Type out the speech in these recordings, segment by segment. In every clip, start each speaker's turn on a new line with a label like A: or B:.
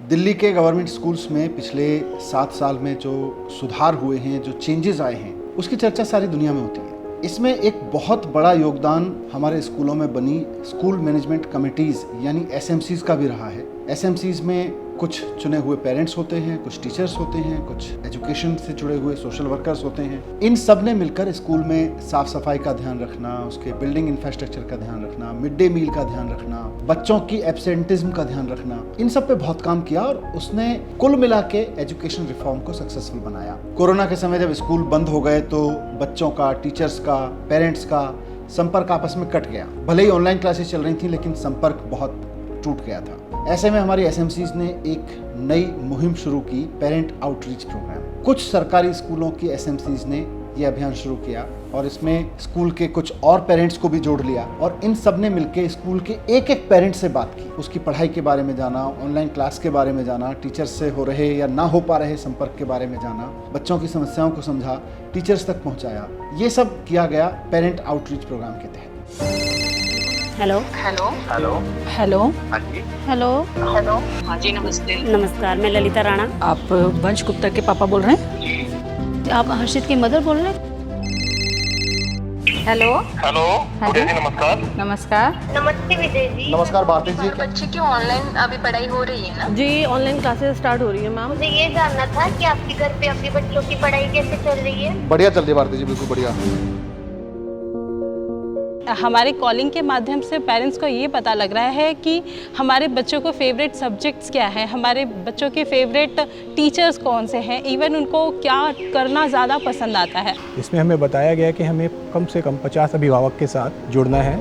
A: दिल्ली के government schools में पिछले 7 साल में जो सुधार हुए हैं, जो चेंजेस आए हैं, उसकी चर्चा सारी दुनिया में होती है। इसमें एक बहुत बड़ा योगदान हमारे स्कूलों में बनी स्कूल मैनेजमेंट कमिटीज़ यानी एसएमसीज़ का भी रहा है। एसएमसीज़ में कुछ चुने हुए पेरेंट्स होते हैं, कुछ टीचर्स होते हैं, कुछ एजुकेशन से जुड़े हुए सोशल वर्कर्स होते हैं। इन सब ने मिलकर स्कूल में साफ सफाई का ध्यान रखना, उसके बिल्डिंग इंफ्रास्ट्रक्चर का ध्यान रखना, मिड डे मील का ध्यान रखना, बच्चों की एब्सेंटिज्म का ध्यान रखना, इन सब पे बहुत काम किया और उसने कुल मिला के एजुकेशन रिफॉर्म को सक्सेसफुल बनाया। कोरोना के समय जब स्कूल बंद हो गए तो बच्चों का, टीचर्स का, पेरेंट्स का संपर्क आपस में कट गया। भले ही ऑनलाइन क्लासेस चल रही थी लेकिन संपर्क बहुत टूट गया था। ऐसे में हमारी एसएमसीज़ ने एक नई मुहिम शुरू की, पेरेंट आउटरीच प्रोग्राम। कुछ सरकारी स्कूलों की एसएमसीज़ ने ये अभियान शुरू किया और इसमें स्कूल के कुछ और पेरेंट्स को भी जोड़ लिया और इन सब ने मिलकर स्कूल के एक एक पेरेंट से बात की, उसकी पढ़ाई के बारे में जाना, ऑनलाइन क्लास के बारे में जाना, टीचर्स से हो रहे या ना हो पा रहे संपर्क के बारे में जाना, बच्चों की समस्याओं को समझा, टीचर्स तक पहुंचाया। ये सब किया गया पेरेंट आउटरीच प्रोग्राम के तहत।
B: हेलो
C: हेलो
B: हेलो हेलो
C: हाँ जी
B: हेलो
C: हेलो हाँ जी नमस्ते।
B: नमस्कार, मैं ललिता राणा।
D: आप वंश गुप्ता के पापा बोल रहे हैं?
B: आप हर्षित की मदर बोल रहे हैं?
E: हेलो
C: हेलो गुड जी, नमस्कार।
E: नमस्कार।
F: नमस्ते विजय जी।
A: नमस्कार भारती जी।
F: बच्चे की ऑनलाइन अभी पढ़ाई हो रही है ना?
D: जी, ऑनलाइन क्लासेस स्टार्ट हो रही है मैम।
F: मुझे ये जानना था कि आपके घर पे अपने बच्चों की पढ़ाई कैसे चल रही है?
A: बढ़िया चल रही है भारती जी, बिल्कुल बढ़िया।
G: हमारे कॉलिंग के माध्यम से पेरेंट्स को ये पता लग रहा है कि हमारे बच्चों को फेवरेट सब्जेक्ट्स क्या हैं, हमारे बच्चों के फेवरेट टीचर्स कौन से हैं, इवन उनको क्या करना ज़्यादा पसंद आता है।
H: इसमें हमें बताया गया कि हमें कम से कम 50 अभिभावक के साथ जुड़ना है,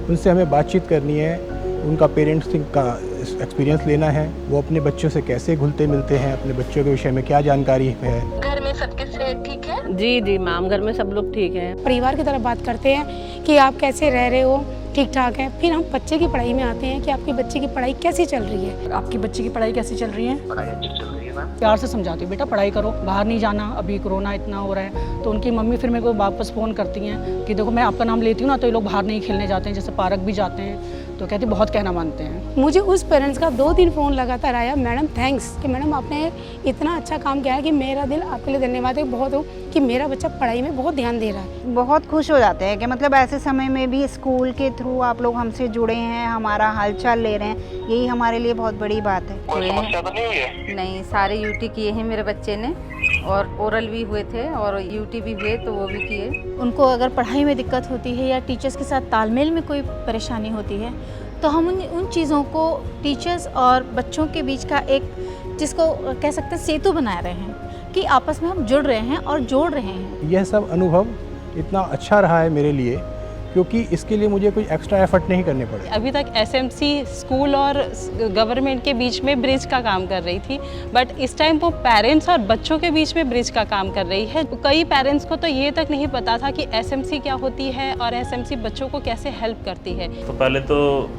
H: उनसे हमें बातचीत करनी है, उनका पेरेंट्स का एक्सपीरियंस लेना है, वो अपने बच्चों से कैसे घुलते मिलते हैं, अपने बच्चों के विषय में क्या जानकारी है।
F: घर में सबके सेहत ठीक है?
D: जी जी मैम, घर में सब लोग ठीक हैं।
B: परिवार की तरह बात करते हैं कि आप कैसे रह रहे हो, ठीक ठाक है। फिर हम बच्चे की पढ़ाई में आते हैं कि आपके बच्चे की पढ़ाई कैसी चल रही है।
D: आपकी बच्ची की पढ़ाई कैसी चल रही है?
C: पढ़ाई अच्छी चल रही है मैम।
D: प्यार से समझाती हूँ, बेटा पढ़ाई करो, बाहर नहीं जाना, अभी कोरोना इतना हो रहा है। तो उनकी मम्मी फिर मेरे को वापस फ़ोन करती हैं कि देखो मैं आपका नाम लेती हूँ ना तो ये लोग बाहर नहीं खेलने जाते हैं, जैसे पार्क भी जाते हैं। तो कहती बहुत कहना मानते हैं।
B: मुझे उस पेरेंट्स का 2 दिन फ़ोन लगातार आया, मैडम थैंक्स कि मैडम आपने इतना अच्छा काम किया है कि मेरा दिल आपके लिए धन्यवाद है बहुत हो कि मेरा बच्चा पढ़ाई में बहुत ध्यान दे रहा है।
E: बहुत खुश हो जाते हैं कि मतलब ऐसे समय में भी स्कूल के थ्रू आप लोग हमसे जुड़े हैं, हमारा हालचाल ले रहे हैं, यही हमारे लिए बहुत बड़ी बात है।
C: कोई समस्या तो नहीं हुई है?
E: नहीं, सारे यूटी किए हैं मेरे बच्चे ने और ओरल भी हुए थे और यूटी भी हुए तो वो भी किए।
I: उनको अगर पढ़ाई में दिक्कत होती है या टीचर्स के साथ तालमेल में कोई परेशानी होती है तो हम उन चीज़ों को टीचर्स और बच्चों के बीच का एक, जिसको कह सकते हैं, सेतु बना रहे हैं कि आपस में हम जुड़ रहे हैं और जोड़ रहे हैं।
H: यह सब अनुभव इतना अच्छा रहा है मेरे लिए क्योंकि इसके लिए मुझे कोई एक्स्ट्रा एफर्ट नहीं करने पड़े।
G: अभी तक एसएमसी स्कूल और गवर्नमेंट के बीच में ब्रिज का काम कर रही थी, बट इस टाइम वो पेरेंट्स और बच्चों के बीच में ब्रिज का काम कर रही है। कई पेरेंट्स को तो ये तक नहीं पता था कि एसएमसी क्या होती है और एसएमसी बच्चों को कैसे हेल्प करती है।
J: तो पहले तो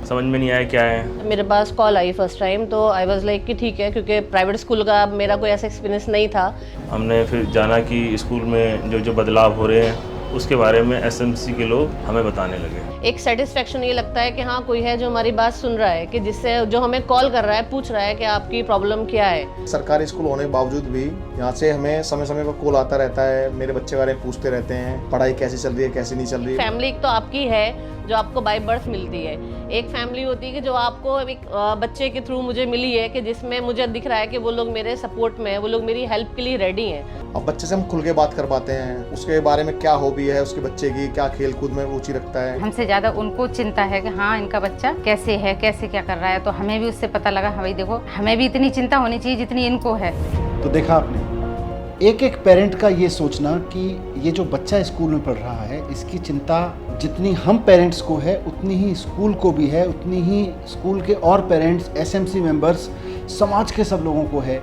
J: समझ में नहीं आया क्या है।
D: मेरे पास कॉल आई फर्स्ट टाइम तो आई वाज लाइक कि ठीक है, क्योंकि प्राइवेट स्कूल का मेरा कोई ऐसा एक्सपीरियंस नहीं था।
J: हमने फिर जाना कि स्कूल में जो बदलाव हो रहे हैं उसके बारे में एसएमसी के लोग हमें बताने लगे।
D: एक सेटिस्फेक्शन ये लगता है कि हाँ कोई है जो हमारी बात सुन रहा है, कि जिससे जो हमें कॉल कर रहा है, पूछ रहा है कि आपकी प्रॉब्लम क्या है।
K: सरकारी स्कूल होने के बावजूद भी यहाँ से हमें समय समय पर कॉल आता रहता है, मेरे बच्चे के बारे में पूछते रहते हैं, पढ़ाई कैसी चल रही है, कैसी नहीं चल रही है।
D: फैमिली तो आपकी है जो आपको बाय बर्थ मिलती है, एक फैमिली होती है कि जो आपको एक बच्चे के थ्रू मुझे मिली है, कि जिसमें मुझे दिख रहा है कि वो लोग मेरे सपोर्ट में है, वो लोग मेरी हेल्प के लिए रेडी हैं।
K: अब बच्चे से हम खुल के बात कर पाते हैं, उसके बारे में क्या हॉबी है उसके बच्चे की, क्या खेल कूद में रुचि रखता है।
E: हमसे ज़्यादा उनको चिंता है कि हाँ इनका बच्चा कैसे है, कैसे क्या कर रहा है। तो हमें भी उससे पता लगा, हाँ भाई देखो हमें भी इतनी चिंता होनी चाहिए जितनी इनको है।
A: तो देखा आपने, एक एक पेरेंट का ये सोचना कि ये जो बच्चा स्कूल में पढ़ रहा है इसकी चिंता जितनी हम पेरेंट्स को है उतनी ही स्कूल को भी है, उतनी ही स्कूल के और पेरेंट्स, एसएमसी मेंबर्स, समाज के सब लोगों को है।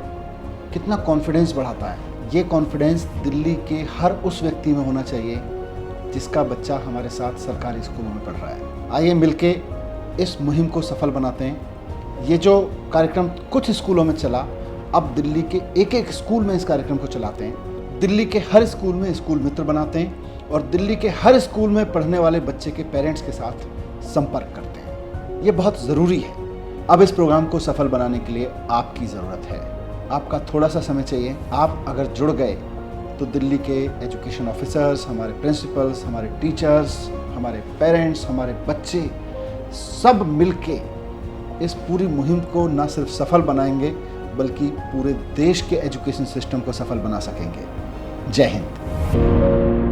A: कितना कॉन्फिडेंस बढ़ाता है। ये कॉन्फिडेंस दिल्ली के हर उस व्यक्ति में होना चाहिए जिसका बच्चा हमारे साथ सरकारी स्कूलों में पढ़ रहा है। आइए मिलके इस मुहिम को सफल बनाते हैं। ये जो कार्यक्रम कुछ स्कूलों में चला, अब दिल्ली के एक एक स्कूल में इस कार्यक्रम को चलाते हैं। दिल्ली के हर स्कूल में स्कूल मित्र बनाते हैं और दिल्ली के हर स्कूल में पढ़ने वाले बच्चे के पेरेंट्स के साथ संपर्क करते हैं। ये बहुत ज़रूरी है अब इस प्रोग्राम को सफल बनाने के लिए आपकी ज़रूरत है, आपका थोड़ा सा समय चाहिए। आप अगर जुड़ गए तो दिल्ली के एजुकेशन ऑफिसर्स, हमारे प्रिंसिपल्स, हमारे टीचर्स, हमारे पेरेंट्स, हमारे बच्चे सब मिलके इस पूरी मुहिम को न सिर्फ सफल बनाएंगे बल्कि पूरे देश के एजुकेशन सिस्टम को सफल बना सकेंगे। जय हिंद।